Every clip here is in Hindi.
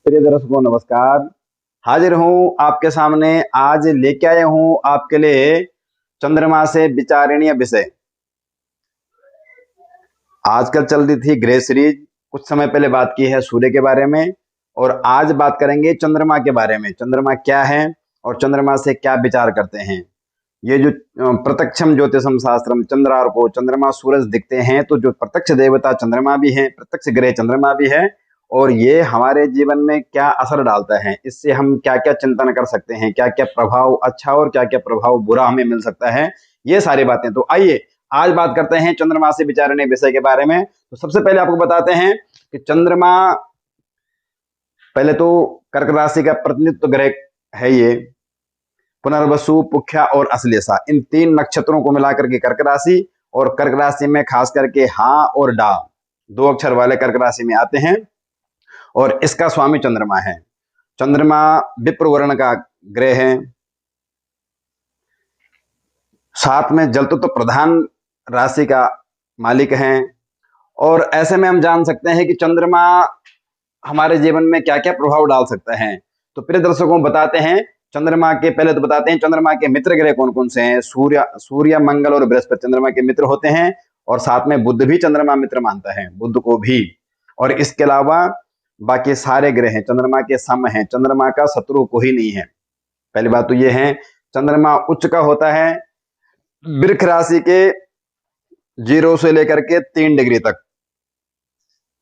प्रिय दर्शकों नमस्कार। हाजिर हूँ आपके सामने। आज लेके आया हूँ आपके लिए चंद्रमा से विचारणीय विषय। आजकल चल रही थी ग्रह सीरीज, कुछ समय पहले बात की है सूर्य के बारे में, और आज बात करेंगे चंद्रमा के बारे में। चंद्रमा क्या है और चंद्रमा से क्या विचार करते हैं। ये जो प्रत्यक्षम ज्योतिषम शास्त्रम चंद्रार को चंद्रमा सूरज दिखते हैं, तो जो प्रत्यक्ष देवता चंद्रमा भी है, प्रत्यक्ष ग्रह चंद्रमा भी है, और ये हमारे जीवन में क्या असर डालता है, इससे हम क्या क्या चिंतन कर सकते हैं, क्या क्या प्रभाव अच्छा और क्या क्या प्रभाव बुरा हमें मिल सकता है, ये सारी बातें। तो आइए आज बात करते हैं चंद्रमा से विचारने विषय के बारे में। तो सबसे पहले आपको बताते हैं कि चंद्रमा पहले तो कर्क राशि का प्रतिनिधित्व ग्रह है। ये पुनर्वसु, पुख्या और अश्लेषा, इन तीन नक्षत्रों को मिलाकर के कर्क राशि, और कर्क राशि में खास करके हा और डा दो अक्षर वाले कर्क राशि में आते हैं, और इसका स्वामी चंद्रमा है। चंद्रमा विप्र वर्ण का ग्रह है, साथ में जल तत्व प्रधान राशि का मालिक है। और ऐसे में हम जान सकते हैं कि चंद्रमा हमारे जीवन में क्या क्या प्रभाव डाल सकता है। तो प्रिय दर्शकों बताते हैं चंद्रमा के, पहले तो बताते हैं चंद्रमा के मित्र ग्रह कौन कौन से हैं। सूर्य, मंगल और बृहस्पति चंद्रमा के मित्र होते हैं, और साथ में बुध भी चंद्रमा मित्र मानता है, बुध को भी। और इसके अलावा बाकी सारे ग्रह चंद्रमा के सम हैं, चंद्रमा का शत्रु कोई नहीं है। पहली बात तो ये है। चंद्रमा उच्च का होता है वृक्ष राशि के 0 से लेकर के 3 डिग्री तक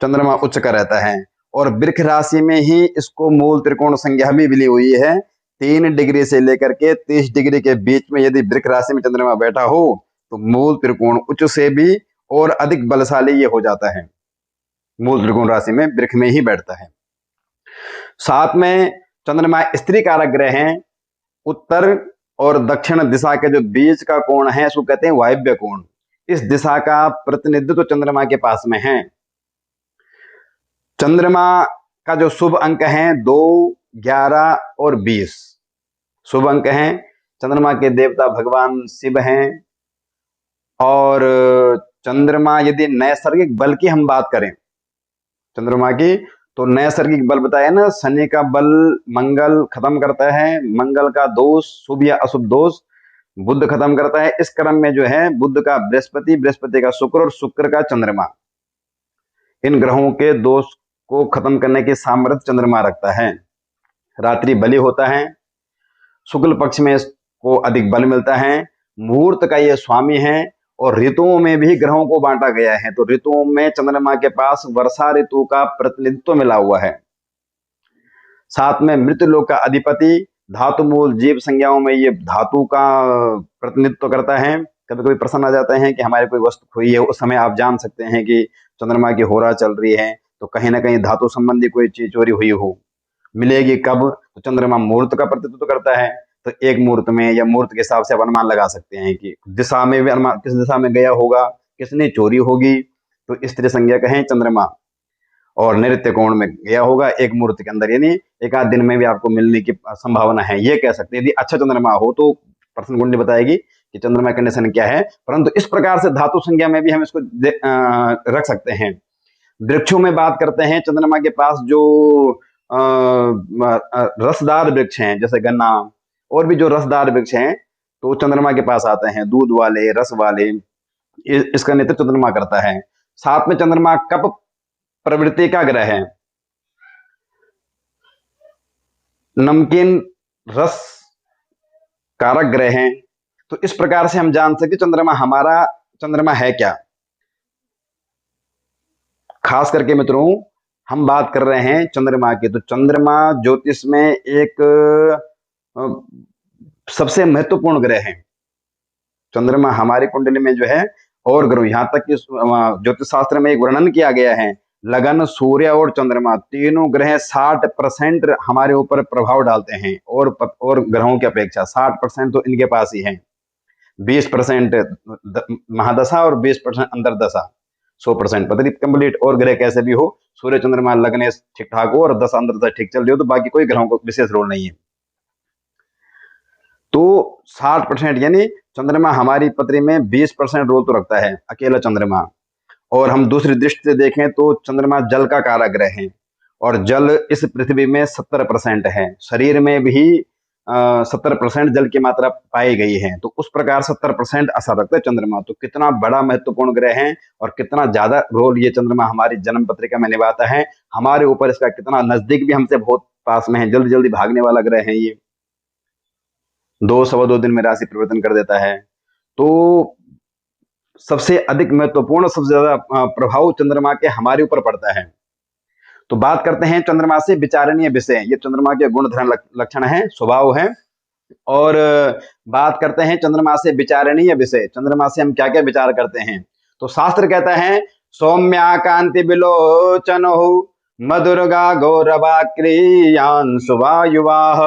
चंद्रमा उच्च का रहता है, और वृक्ष राशि में ही इसको मूल त्रिकोण संज्ञा भी मिली हुई है। 3 डिग्री से लेकर के 30 डिग्री के बीच में यदि वृक्ष राशि में चंद्रमा बैठा हो तो मूल त्रिकोण उच्च से भी और अधिक बलशाली ये हो जाता है। मूल त्रिकोण राशि में वृक्ष में ही बैठता है। साथ में चंद्रमा स्त्री कारक ग्रह हैं। उत्तर और दक्षिण दिशा के जो बीच का कोण है इसको कहते हैं वायव्य कोण। इस दिशा का प्रतिनिधित्व चंद्रमा के पास में है। चंद्रमा का जो शुभ अंक है 2, 11 और 20 शुभ अंक हैं। चंद्रमा के देवता भगवान शिव हैं। और चंद्रमा यदि नैसर्गिक बल की हम बात करें चंद्रमा की, तो नैसर्गिक बल बताया ना, शनि का बल मंगल खत्म करता है, मंगल का दोष शुभ या अशुभ दोष बुध खत्म करता है। इस क्रम में जो है बुध का बृहस्पति, बृहस्पति का शुक्र और शुक्र का चंद्रमा, इन ग्रहों के दोष को खत्म करने की सामर्थ्य चंद्रमा रखता है। रात्रि बलि होता है, शुक्ल पक्ष में इसको अधिक बल मिलता है, मुहूर्त का ये स्वामी है, और ऋतुओं में भी ग्रहों को बांटा गया है। तो ऋतुओं में चंद्रमा के पास वर्षा ऋतु का प्रतिनिधित्व मिला हुआ है। साथ में मृत्युलोक का अधिपति, धातु मूल जीव संज्ञाओं में ये धातु का प्रतिनिधित्व करता है। कभी कभी प्रश्न आ जाते हैं कि हमारी कोई वस्तु खोई है, उस समय आप जान सकते हैं कि चंद्रमा की होरा चल रही है, तो कहीं ना कहीं धातु संबंधी कोई चीज चोरी हुई हो। मिलेगी कब, तो चंद्रमा मुहूर्त का प्रतिनिधित्व करता है। तो एक मुहूर्त में या मुहूर्त के हिसाब से आप अनुमान लगा सकते हैं कि दिशा में भी अनुमान, किस दिशा में गया होगा, किसने चोरी होगी। तो इस तरह संज्ञा कहें चंद्रमा। और नैऋत्य कोण में गया होगा एक मुहूर्त के अंदर, यानी एक आध दिन में भी आपको मिलने की संभावना है, ये कह सकते हैं। यदि अच्छा चंद्रमा हो तो प्रश्न कुंडली बताएगी कि चंद्रमा कंडीशन क्या है। परंतु इस प्रकार से धातु संज्ञा में भी हम इसको रख सकते हैं। वृक्षों में बात करते हैं, चंद्रमा के पास जो रसदार वृक्ष हैं, जैसे गन्ना और भी जो रसदार वृक्ष हैं, तो चंद्रमा के पास आते हैं, दूध वाले, रस वाले, इसका नेतृत्व चंद्रमा करता है। साथ में चंद्रमा कप प्रवृत्ति का ग्रह है, नमकीन रस कारक ग्रह है। तो इस प्रकार से हम जान सकते चंद्रमा हमारा चंद्रमा है क्या। खास करके मित्रों हम बात कर रहे हैं चंद्रमा की, तो चंद्रमा ज्योतिष में एक सबसे महत्वपूर्ण ग्रह है। चंद्रमा हमारी कुंडली में जो है, और ग्रह, यहां तक कि ज्योतिष शास्त्र में एक वर्णन किया गया है, लगन, सूर्य और चंद्रमा तीनों ग्रह 60% हमारे ऊपर प्रभाव डालते हैं, और ग्रहों की अपेक्षा 60% तो इनके पास ही है। 20% महादशा और 20% अंतरदशा, 100% पता नहीं कंप्लीट। और ग्रह कैसे भी हो, सूर्य चंद्रमा लगने ठीक ठाक हो और दशा अंतरदशा ठीक चल रही हो, तो बाकी कोई ग्रहों को विशेष रोल नहीं है। तो 60%, यानी चंद्रमा हमारी पत्री में 20% रोल तो रखता है, अकेला चंद्रमा। और हम दूसरी दृष्टि से देखें तो चंद्रमा जल का कारक ग्रह है, और जल इस पृथ्वी में 70% है। शरीर में भी 70% जल की मात्रा पाई गई है। तो उस प्रकार 70% असर रखता है चंद्रमा। तो कितना बड़ा महत्वपूर्ण ग्रह है और कितना ज्यादा रोल ये चंद्रमा हमारी जन्म पत्रिका में निभाता है। हमारे ऊपर इसका कितना नजदीक भी हमसे बहुत पास में है, जल्दी जल्दी भागने वाला ग्रह है ये। 2 सवा 2 दिन में राशि परिवर्तन कर देता है। तो सबसे अधिक महत्वपूर्ण, सबसे ज्यादा प्रभाव चंद्रमा के हमारे ऊपर पड़ता है। तो बात करते हैं चंद्रमा से विचारणीय विषय। ये चंद्रमा के गुण धर्म लक्षण है, स्वभाव है। और बात करते हैं चंद्रमा से विचारणीय विषय। चंद्रमा से हम क्या क्या विचार करते हैं। तो शास्त्र कहता है सौम्या कांति विलोचन मधुरगा गौरवाक्रियान सुवायुवाह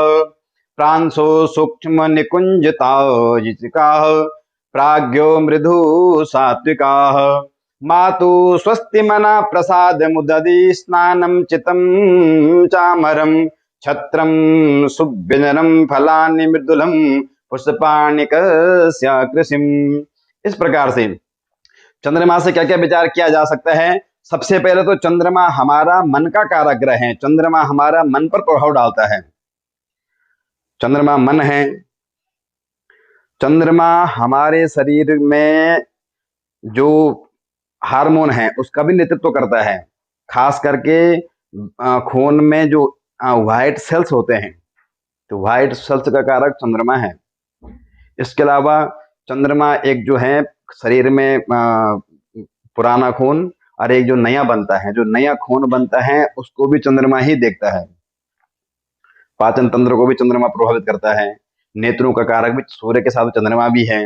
प्रांशो सूक्ष्म निकुंजता प्राज्ञो मृदु सात्विका मातु स्वस्ति मना प्रसाद मुददी स्नानम चितम चामरम छत्रम सुव्यंजनम फलानि मृदुलम पुष्पाणिकस्य कृषिम। इस प्रकार से चंद्रमा से क्या क्या विचार किया जा सकता है। सबसे पहले तो चंद्रमा हमारा मन का कारक ग्रह है। चंद्रमा हमारा मन पर प्रभाव डालता है। चंद्रमा मन है। चंद्रमा हमारे शरीर में जो हार्मोन है उसका भी नेतृत्व करता है। खास करके खून में जो व्हाइट सेल्स होते हैं, तो व्हाइट सेल्स का कारक चंद्रमा है। इसके अलावा चंद्रमा एक जो है शरीर में पुराना खून और एक जो नया बनता है, जो नया खून बनता है उसको भी चंद्रमा ही देखता है। पाचन तंत्र को भी चंद्रमा प्रभावित करता है। नेत्रों का कारक भी सूर्य के साथ चंद्रमा भी है।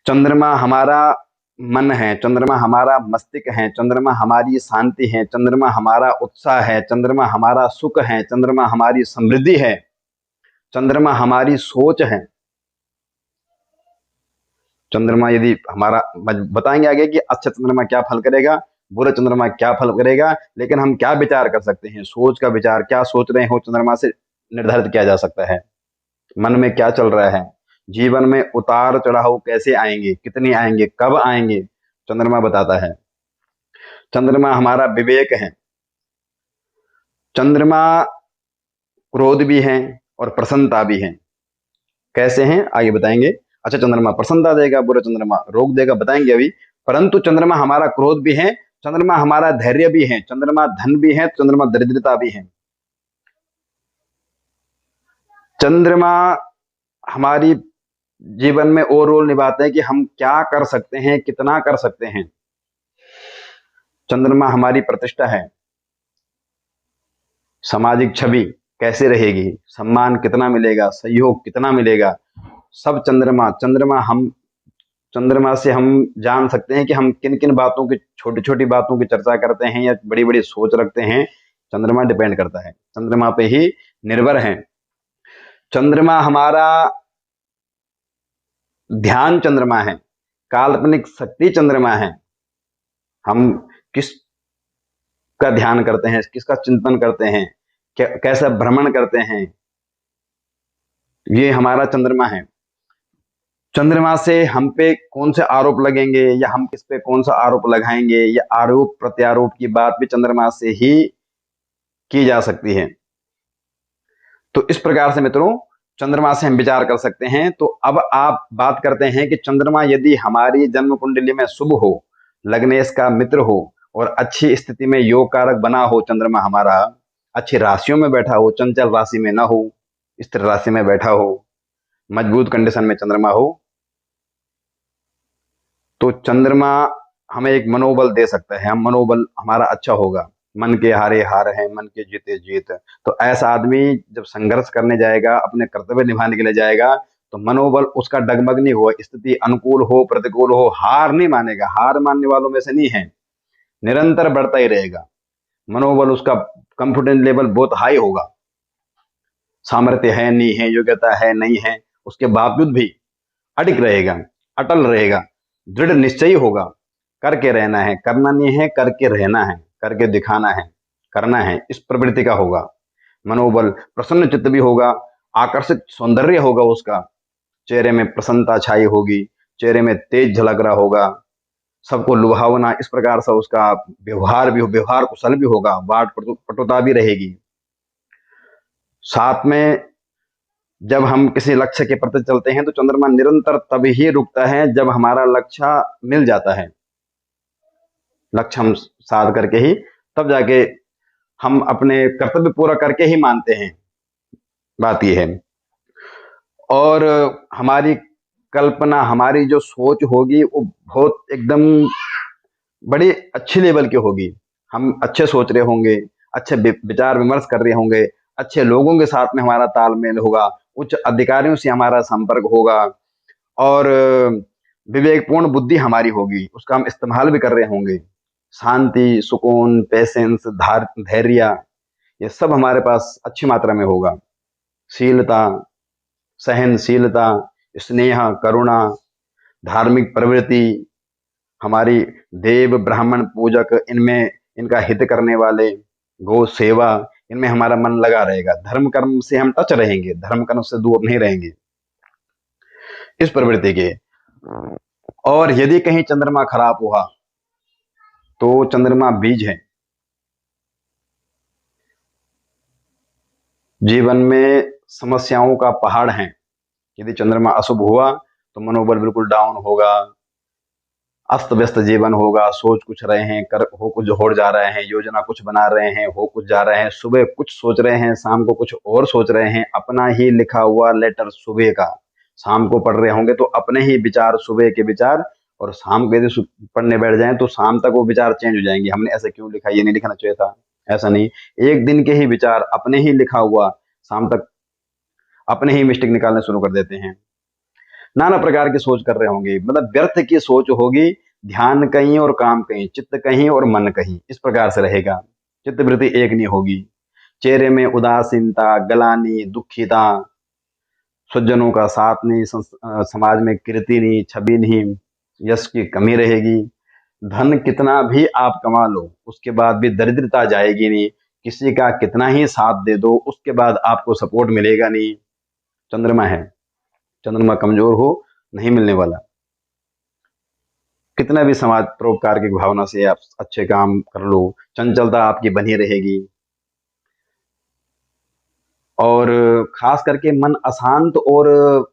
चंद्रमा हमारा मन है। चंद्रमा हमारा मस्तिष्क है। चंद्रमा हमारी शांति है। चंद्रमा हमारा उत्साह है। चंद्रमा हमारा सुख है। चंद्रमा हमारी समृद्धि है। चंद्रमा हमारी सोच है। चंद्रमा यदि हमारा, बताएंगे आगे कि अच्छा चंद्रमा क्या फल करेगा, बुरा चंद्रमा क्या फल करेगा, लेकिन हम क्या विचार कर सकते हैं, सोच का विचार, क्या सोच रहे हो चंद्रमा से निर्धारित किया जा सकता है। मन में क्या चल रहा है, जीवन में उतार चढ़ाव कैसे आएंगे, कितने आएंगे, कब आएंगे, चंद्रमा बताता है। चंद्रमा हमारा विवेक है। चंद्रमा क्रोध भी है और प्रसन्नता भी है। कैसे हैं आगे बताएंगे। अच्छा चंद्रमा प्रसन्नता देगा, बुरा चंद्रमा रोग देगा, बताएंगे अभी। परंतु चंद्रमा हमारा क्रोध भी है, चंद्रमा हमारा धैर्य भी है, चंद्रमा धन भी है, चंद्रमा दरिद्रता भी है। चंद्रमा हमारी जीवन में वो रोल निभाते हैं कि हम क्या कर सकते हैं, कितना कर सकते हैं। चंद्रमा हमारी प्रतिष्ठा है। सामाजिक छवि कैसे रहेगी, सम्मान कितना मिलेगा, सहयोग कितना मिलेगा, सब चंद्रमा से हम जान सकते हैं कि हम किन किन बातों की, छोटी छोटी बातों की चर्चा करते हैं या बड़ी बड़ी सोच रखते हैं। चंद्रमा डिपेंड करता है, चंद्रमा पे ही निर्भर है। चंद्रमा हमारा ध्यान चंद्रमा है, काल्पनिक शक्ति चंद्रमा है। हम किस का ध्यान करते हैं, किसका चिंतन करते हैं, कैसा भ्रमण करते हैं, ये हमारा चंद्रमा है। चंद्रमा से हम पे कौन से आरोप लगेंगे या हम किस पे कौन सा आरोप लगाएंगे, या आरोप प्रत्यारोप की बात भी चंद्रमा से ही की जा सकती है। तो इस प्रकार से मित्रों चंद्रमा से हम विचार कर सकते हैं। तो अब आप बात करते हैं कि चंद्रमा यदि हमारी जन्म कुंडली में शुभ हो, लग्नेश का मित्र हो और अच्छी स्थिति में योग कारक बना हो, चंद्रमा हमारा अच्छी राशियों में बैठा हो, चंचल राशि में ना हो, स्थिर राशि में बैठा हो, मजबूत कंडीशन में चंद्रमा हो, तो चंद्रमा हमें एक मनोबल दे सकता है। हम मनोबल हमारा अच्छा होगा। मन के हारे हार है, मन के जीते जीत। तो ऐसा आदमी जब संघर्ष करने जाएगा, अपने कर्तव्य निभाने के लिए जाएगा, तो मनोबल उसका डगमग नहीं हुआ, स्थिति अनुकूल हो प्रतिकूल हो, हार नहीं मानेगा। हार मानने वालों में से नहीं है, निरंतर बढ़ता ही रहेगा। मनोबल उसका, कॉन्फिडेंस लेवल बहुत हाई होगा। सामर्थ्य है नहीं है, योग्यता है नहीं है, उसके बावजूद भी अडिग रहेगा, अटल रहेगा, दृढ़ निश्चयी होगा। करके रहना है, करना नहीं है, करके रहना है, करके दिखाना है, करना है, इस प्रवृत्ति का होगा। मनोबल प्रसन्न चित्त भी होगा, आकर्षित सौंदर्य होगा उसका, चेहरे में प्रसन्नता छाई होगी, चेहरे में तेज झलक रहा होगा, सबको लुभावना, इस प्रकार से उसका व्यवहार कुशल भी होगा, वाद पटुता भी रहेगी। साथ में जब हम किसी लक्ष्य के प्रति चलते हैं तो चंद्रमा निरंतर तभी रुकता है जब हमारा लक्ष्य मिल जाता है। लक्ष्य हम साध करके ही तब जाके हम अपने कर्तव्य पूरा करके ही मानते हैं, बात यह है। और हमारी कल्पना, हमारी जो सोच होगी वो बहुत एकदम बड़ी अच्छी लेवल की होगी। हम अच्छे सोच रहे होंगे, अच्छे विचार विमर्श कर रहे होंगे, अच्छे लोगों के साथ में हमारा तालमेल होगा, उच्च अधिकारियों से हमारा संपर्क होगा और विवेकपूर्ण बुद्धि हमारी होगी, उसका हम इस्तेमाल भी कर रहे होंगे। शांति, सुकून, पेशेंस, धैर्य, ये सब हमारे पास अच्छी मात्रा में होगा। शीलता, सहनशीलता, स्नेह, करुणा, धार्मिक प्रवृत्ति, हमारी देव ब्राह्मण पूजक, इनमें इनका हित करने वाले, गौ सेवा, इनमें हमारा मन लगा रहेगा। धर्म कर्म से हम टच रहेंगे, धर्म कर्म से दूर नहीं रहेंगे, इस प्रवृत्ति के। और यदि कहीं चंद्रमा खराब हुआ तो चंद्रमा बीज है, जीवन में समस्याओं का पहाड़ है। यदि चंद्रमा अशुभ हुआ तो मनोबल बिल्कुल डाउन होगा, अस्त व्यस्त जीवन होगा, सोच कुछ रहे हैं, कर हो कुछ हो जा रहे हैं, योजना कुछ बना रहे हैं, हो कुछ जा रहे हैं, सुबह कुछ सोच रहे हैं, शाम को कुछ और सोच रहे हैं। अपना ही लिखा हुआ लेटर सुबह का शाम को पढ़ रहे होंगे तो अपने ही विचार, सुबह के विचार, और शाम को यदि पढ़ने बैठ जाएं तो शाम तक वो विचार चेंज हो जाएंगे। हमने ऐसा क्यों लिखा, ये नहीं लिखना चाहिए था, ऐसा नहीं। एक दिन के ही विचार अपने ही लिखा हुआ शाम तक अपने ही मिस्टेक निकालने शुरू कर देते हैं। नाना प्रकार की सोच कर रहे होंगे, मतलब व्यर्थ की सोच होगी। ध्यान कहीं और काम कहीं, चित्त कहीं और मन कहीं, इस प्रकार से रहेगा। चित्त वृत्ति एक नहीं होगी। चेहरे में उदासीनता, गलानी, दुखिता, सज्जनों का साथ नहीं, समाज में कीर्ति नहीं, छवि नहीं, यश की कमी रहेगी। धन कितना भी आप कमा लो उसके बाद भी दरिद्रता जाएगी नहीं। किसी का कितना ही साथ दे दो उसके बाद आपको सपोर्ट मिलेगा नहीं। चंद्रमा है, चंद्रमा कमजोर हो नहीं मिलने वाला। कितना भी समाज परोपकार की भावना से आप अच्छे काम कर लो, चंचलता आपकी बनी रहेगी। और खास करके मन अशांत और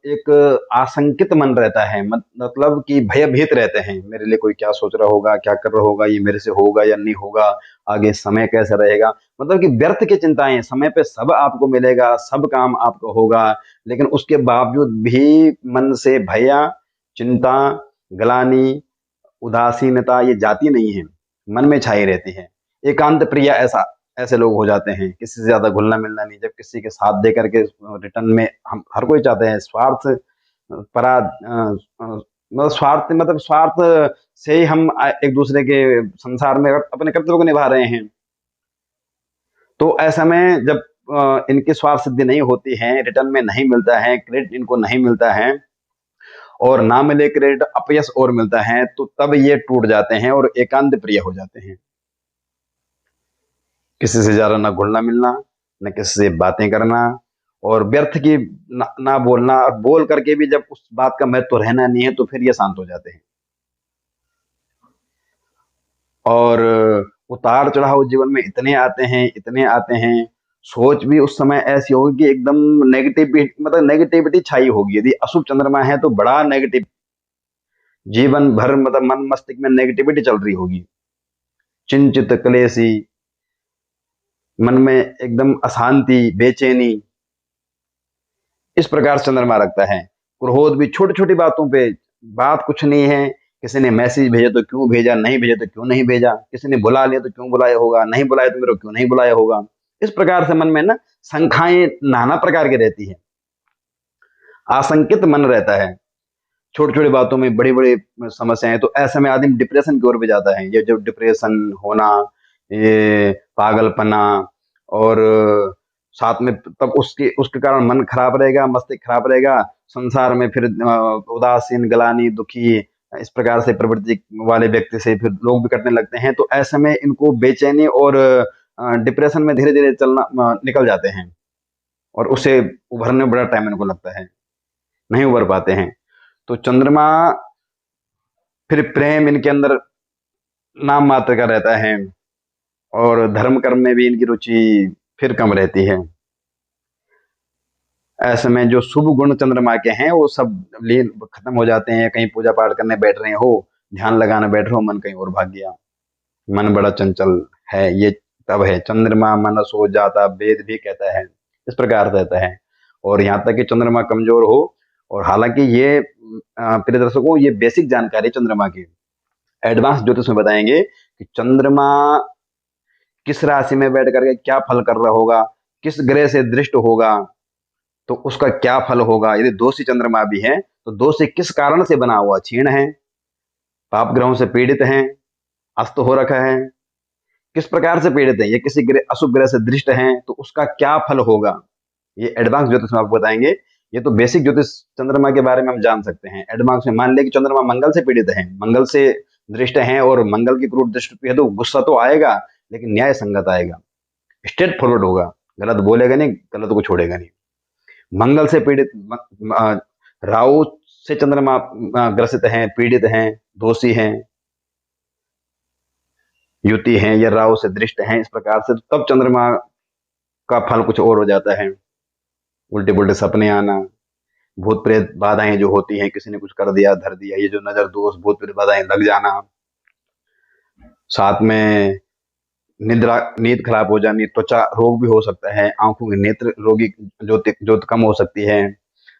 एक आशंकित मन रहता है, मतलब कि भयभीत रहते हैं। मेरे लिए कोई क्या सोच रहा होगा, क्या कर रहा होगा, ये मेरे से होगा या नहीं होगा, आगे समय कैसा रहेगा, मतलब कि व्यर्थ की चिंताएं। समय पे सब आपको मिलेगा, सब काम आपको होगा, लेकिन उसके बावजूद भी मन से भय, चिंता, ग्लानि, उदासीनता ये जाती नहीं है, मन में छाई रहती है। एकांत प्रिय ऐसे लोग हो जाते हैं, किसी से ज्यादा घुलना मिलना नहीं। जब किसी के साथ दे करके रिटर्न में हम हर कोई चाहते हैं, स्वार्थ परा मतलब स्वार्थ से ही हम एक दूसरे के संसार में अपने कर्तव्य को निभा रहे हैं। तो ऐसा में जब इनकी स्वार्थ सिद्धि नहीं होती है, रिटर्न में नहीं मिलता है, क्रेडिट इनको नहीं मिलता है, और ना मिले क्रेडिट अपयश और मिलता है, तो तब ये टूट जाते हैं और एकांत प्रिय हो जाते हैं। किसी से ज्यादा ना घुलना मिलना, न किसी से बातें करना, और व्यर्थ की ना बोलना, और बोल करके भी जब उस बात का महत्व रहना नहीं है तो फिर ये शांत हो जाते हैं। और उतार चढ़ाव जीवन में इतने आते हैं, सोच भी उस समय ऐसी होगी कि एकदम नेगेटिविटी छाई होगी। यदि अशुभ चंद्रमा है तो बड़ा नेगेटिव, जीवन भर मतलब मन मस्तिष्क में नेगेटिविटी चल रही होगी, चिंतित, क्लेशी, मन में एकदम अशांति, बेचैनी, इस प्रकार से चंद्रमा रखता है। क्रोध भी छोटी छोटी बातों पे, बात कुछ नहीं है, किसी ने मैसेज भेजा तो क्यों भेजा, नहीं भेजा तो क्यों नहीं भेजा, किसी ने बुला लिया तो क्यों बुलाया होगा, नहीं बुलाया तो मेरे को क्यों नहीं बुलाया होगा। इस प्रकार से मन में ना शंखाएं नाना प्रकार की रहती है, आशंकित मन रहता है। छोटी छोटी बातों में बड़ी बड़ी समस्याएं, तो ऐसे में आदमी डिप्रेशन की ओर भी जाता है। ये जो डिप्रेशन होना, ये पागलपना, और साथ में तब उसके कारण मन खराब रहेगा, मस्तिष्क खराब रहेगा, संसार में फिर उदासीन, ग्लानि, दुखी, इस प्रकार से प्रवृत्ति वाले व्यक्ति से फिर लोग भी कटने लगते हैं। तो ऐसे में इनको बेचैनी और डिप्रेशन में धीरे धीरे चलना निकल जाते हैं, और उसे उभरने में बड़ा टाइम इनको लगता है, नहीं उभर पाते हैं। तो चंद्रमा फिर प्रेम इनके अंदर नाम मात्र का रहता है, और धर्म कर्म में भी इनकी रुचि फिर कम रहती है। ऐसे में जो शुभ गुण चंद्रमा के हैं वो सब लीन खत्म हो जाते हैं। कहीं पूजा पाठ करने बैठ रहे हो, ध्यान लगाने बैठ रहे हो, मन कहीं और भाग गया, मन बड़ा चंचल है, ये तब है चंद्रमा मन सो जाता, वेद भी कहता है, इस प्रकार रहता है। और यहाँ तक कि चंद्रमा कमजोर हो, और हालांकि ये प्रिय दर्शकों ये बेसिक जानकारी चंद्रमा की, एडवांस ज्योतिष में बताएंगे कि चंद्रमा किस राशि में बैठ करके क्या फल कर रहा होगा, किस ग्रह से दृष्ट होगा तो उसका क्या फल होगा। यदि दोषी चंद्रमा भी है तो दोषी किस कारण से बना हुआ, क्षीण है, पाप ग्रहों से पीड़ित हैं, अस्त हो रखा है, किस प्रकार से पीड़ित है, ये किसी ग्रह अशुभ ग्रह से दृष्ट हैं तो उसका क्या फल होगा, ये एडवांस ज्योतिष में आपको बताएंगे। ये तो बेसिक ज्योतिष चंद्रमा के बारे में हम जान सकते हैं। एडवांस में मान ले कि चंद्रमा मंगल से पीड़ित है, मंगल से दृष्ट है, और मंगल की क्रूर दृष्टि है तो गुस्सा तो आएगा लेकिन न्याय संगत आएगा, स्ट्रेट फॉरवर्ड होगा, गलत बोलेगा नहीं, गलत को छोड़ेगा नहीं। मंगल से पीड़ित राहु से चंद्रमा ग्रसित हैं, पीड़ित हैं, दोषी हैं, युति हैं या राहु से दृष्ट हैं, इस प्रकार से तब चंद्रमा का फल कुछ और हो जाता है। उल्टे पुल्टे सपने आना, भूत प्रेत बाधाएं जो होती हैं, किसी ने कुछ कर दिया धर दिया, ये जो नजर दोष भूत प्रेत बाधाएं लग जाना, साथ में निद्रा नींद खराब हो जानी, त्वचा रोग भी हो सकता है, आंखों की नेत्र रोगी जो कम हो सकती है।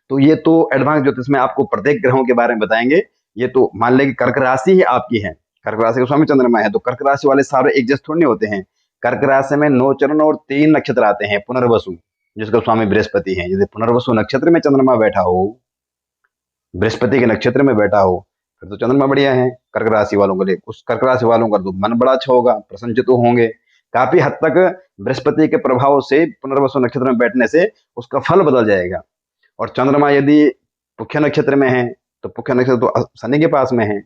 तो ये तो एडवांस ज्योतिष में आपको प्रत्येक ग्रहों के बारे में बताएंगे। ये तो मान लें कि कर्क राशि ही आपकी है, कर्क राशि का स्वामी चंद्रमा है, तो कर्क राशि वाले सारे एक जैसे थोड़ी नहीं होते हैं। कर्क राशि में 9 चरण और 3 नक्षत्र आते हैं, पुनर्वसु जिसका स्वामी बृहस्पति है। यदि पुनर्वसु नक्षत्र में चंद्रमा बैठा हो, बृहस्पति के नक्षत्र में बैठा हो, फिर तो चंद्रमा बढ़िया है कर्क राशि वालों के लिए। उस कर्क राशि वालों का तो मन बड़ा अच्छा होगा, प्रसन्नचित्त होंगे। काफी हद तक बृहस्पति के प्रभाव से पुनर्वसु नक्षत्र में बैठने से उसका फल बदल जाएगा। और चंद्रमा यदि पुख्य नक्षत्र में है तो पुख्य नक्षत्र तो शनि के पास में है,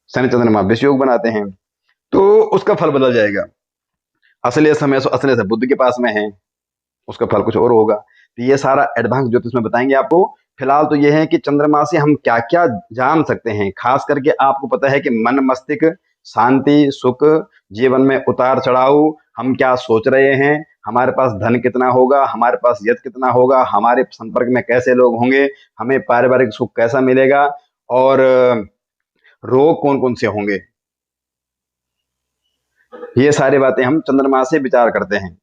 शनि चंद्रमा विषयोग बनाते हैं, तो उसका फल बदल जाएगा। असली समय असली से बुद्ध के पास में है, उसका फल कुछ और होगा। तो ये सारा एडवांस ज्योतिष में बताएंगे आपको। फिलहाल तो ये है कि चंद्रमा से हम क्या क्या जान सकते हैं। खास करके आपको पता है कि मन मस्तिष्क, शांति, सुख, जीवन में उतार चढ़ाव, हम क्या सोच रहे हैं, हमारे पास धन कितना होगा, हमारे पास यश कितना होगा, हमारे संपर्क में कैसे लोग होंगे, हमें पारिवारिक सुख कैसा मिलेगा, और रोग कौन कौन से होंगे, ये सारी बातें हम चंद्रमा से विचार करते हैं।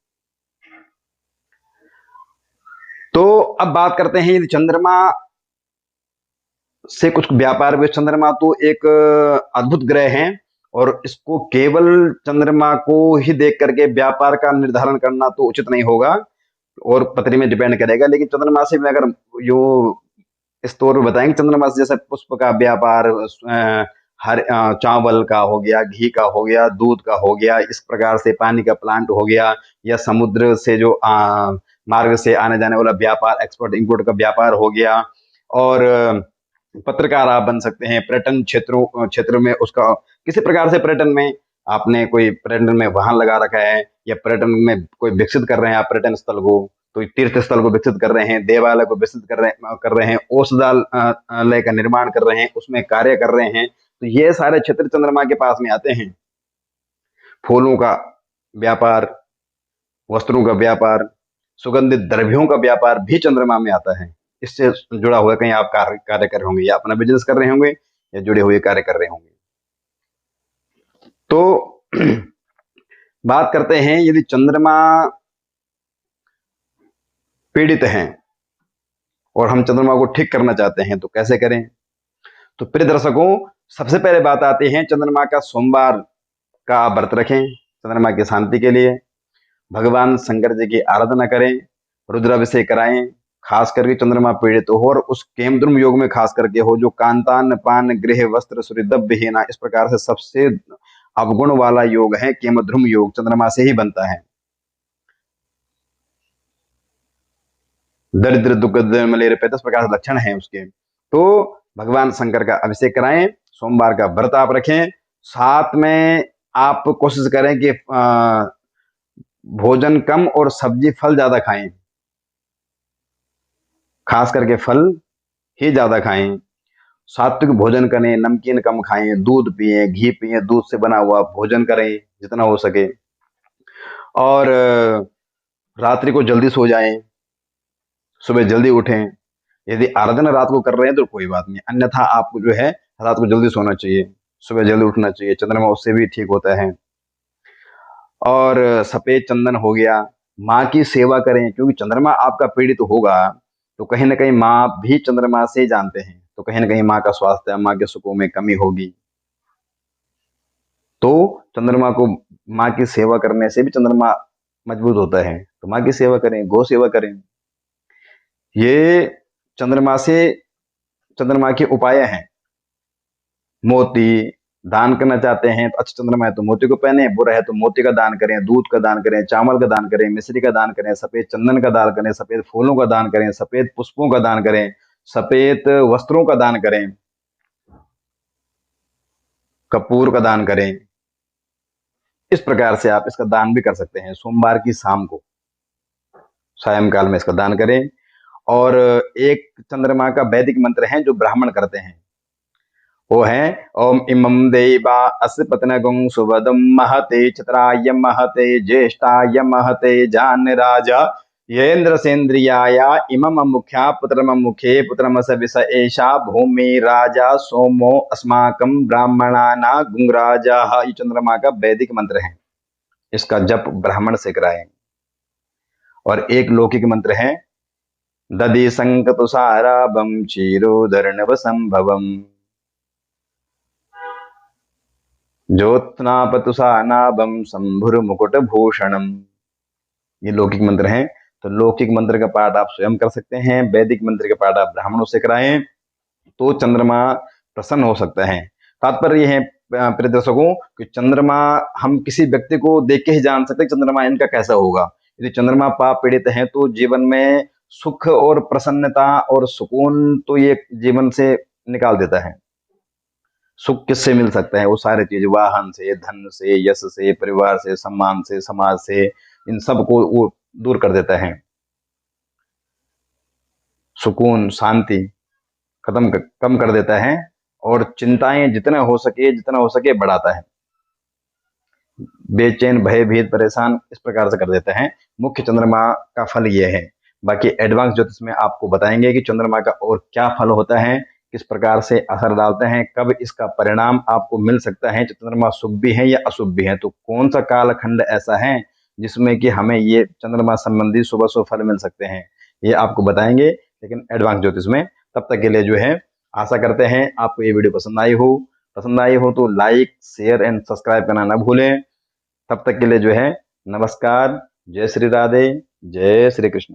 तो अब बात करते हैं यदि चंद्रमा से कुछ व्यापार में, चंद्रमा तो एक अद्भुत ग्रह है और इसको केवल चंद्रमा को ही देख करके व्यापार का निर्धारण करना तो उचित नहीं होगा, और पत्री में डिपेंड करेगा। लेकिन चंद्रमा से में अगर यो इस तौर पर बताएंगे, चंद्रमा से जैसे पुष्प का व्यापार, हर चावल का हो गया, घी का हो गया, दूध का हो गया, इस प्रकार से पानी का प्लांट हो गया, या समुद्र से जो मार्ग से आने जाने वाला व्यापार, एक्सपोर्ट इंपोर्ट का व्यापार हो गया, और पत्रकार आप बन सकते हैं, पर्यटन क्षेत्र में उसका किसी प्रकार से, पर्यटन में आपने कोई पर्यटन में वाहन लगा रखा है, या पर्यटन में कोई विकसित कर रहे हैं आप पर्यटन स्थल को, तो तीर्थ स्थल को विकसित कर रहे हैं, देवालय को विकसित कर रहे हैं, औषधालय का निर्माण कर रहे हैं, उसमें कार्य कर रहे हैं, तो ये सारे क्षेत्र चंद्रमा के पास में आते हैं। फूलों का व्यापार, वस्त्रों का व्यापार, सुगंधित द्रव्यों का व्यापार भी चंद्रमा में आता है। इससे जुड़ा हुआ कहीं आप कार्य कर रहे होंगे, या अपना बिजनेस कर रहे होंगे, या जुड़े हुए कार्य कर रहे होंगे। तो बात करते हैं यदि चंद्रमा पीड़ित हैं और हम चंद्रमा को ठीक करना चाहते हैं तो कैसे करें। तो प्रिय दर्शकों, सबसे पहले बात आती है चंद्रमा का सोमवार का व्रत रखें चंद्रमा की शांति के लिए, भगवान शंकर जी की आराधना करें, रुद्राभिषेक कराएं, खास करके चंद्रमा पीड़ित हो और उस केमद्रुम योग में खास करके हो जो कांतान पान गृह वस्त्र सूर्यदव्यहीना, इस प्रकार से सबसे अवगुण वाला योग है केमद्रुम योग, चंद्रमा से ही बनता है। दरिद्र दुख मलेर पे 10 प्रकार से लक्षण हैं उसके। तो भगवान शंकर का अभिषेक कराएं, सोमवार का व्रत आप रखें, साथ में आप कोशिश करें कि भोजन कम और सब्जी फल ज्यादा खाएं, खास करके फल ही ज्यादा खाएं। सात्विक भोजन करें, नमकीन कम खाएं, दूध पिएं, घी पिएं, दूध से बना हुआ भोजन करें जितना हो सके, और रात्रि को जल्दी सो जाएं, सुबह जल्दी उठें। यदि आराधना रात को कर रहे हैं तो कोई बात नहीं, अन्यथा आपको जो है रात को जल्दी सोना चाहिए, सुबह जल्दी उठना चाहिए, चंद्रमा उससे भी ठीक होता है। और सफेद चंदन हो गया, माँ की सेवा करें, क्योंकि चंद्रमा आपका पीड़ित होगा तो कहीं ना कहीं माँ भी चंद्रमा से जानते हैं, तो कहीं ना कहीं माँ का स्वास्थ्य, माँ के सुखों में कमी होगी। तो चंद्रमा को, माँ की सेवा करने से भी चंद्रमा मजबूत होता है, तो माँ की सेवा करें, गौ सेवा करें। ये चंद्रमा से, चंद्रमा के उपाय हैं। मोती दान करना चाहते हैं तो, अच्छा चंद्रमा है तो मोती को पहने, बुरा है तो मोती का दान करें, दूध का दान करें, चावल का दान करें, मिश्री का दान करें, सफेद चंदन का दान करें, सफेद फूलों का दान करें, सफेद पुष्पों का दान करें, सफेद वस्त्रों का दान करें, कपूर का दान करें। इस प्रकार से आप इसका दान भी कर सकते हैं। सोमवार की शाम को, सायंकाल में इसका दान करें। और एक चंद्रमा का वैदिक मंत्र है जो ब्राह्मण करते हैं, वो है ओम इमं देवा अस्य पत्नगुं सुवदं महते चित्राय महते ज्येष्ठाय महते जान्यराजा येन्द्र सेन्द्रियाय इमं मुख्या पुत्रम मुखे पुत्रमस विष एषा भूमि राजा सोमो अस्माकं ब्राह्मणाना गुंगराजा। ये चंद्रमा का वैदिक मंत्र है, इसका जप ब्राह्मण से कराएं। और एक लौकिक मंत्र है दधि संकतुषाराभं क्षीरोदर्णव संभवम् ज्योत्स्नापतुषानाभं शंभुर भूषणम। ये लौकिक मंत्र हैं। तो लौकिक मंत्र का पाठ आप स्वयं कर सकते हैं, वैदिक मंत्र का पाठ आप ब्राह्मणों से कराएं, तो चंद्रमा प्रसन्न हो सकता है। तात्पर्य यह है प्रिय दर्शकों कि चंद्रमा, हम किसी व्यक्ति को देख के ही जान सकते हैं चंद्रमा इनका कैसा होगा। यदि चंद्रमा पाप पीड़ित है तो जीवन में सुख और प्रसन्नता और सुकून तो ये जीवन से निकाल देता है। सुख किससे मिल सकता है? वो सारी चीज, वाहन से, धन से, यश से, परिवार से, सम्मान से, समाज से, इन सब को वो दूर कर देता है। सुकून, शांति कम कर देता है, और चिंताएं जितना हो सके बढ़ाता है। बेचैन, भयभीत, परेशान इस प्रकार से कर देता है। मुख्य चंद्रमा का फल यह है। बाकी एडवांस ज्योतिष में आपको बताएंगे कि चंद्रमा का और क्या फल होता है, किस प्रकार से असर डालते हैं, कब इसका परिणाम आपको मिल सकता है, चंद्रमा शुभ भी है या अशुभ भी है, तो कौन सा कालखंड ऐसा है जिसमें कि हमें ये चंद्रमा संबंधी शुभ अशुभ फल मिल सकते हैं, ये आपको बताएंगे, लेकिन एडवांस ज्योतिष में। तब तक के लिए जो है, आशा करते हैं आपको ये वीडियो पसंद आई हो तो लाइक, शेयर एंड सब्सक्राइब करना ना भूलें। तब तक के लिए जो है, नमस्कार, जय श्री राधे, जय श्री कृष्ण।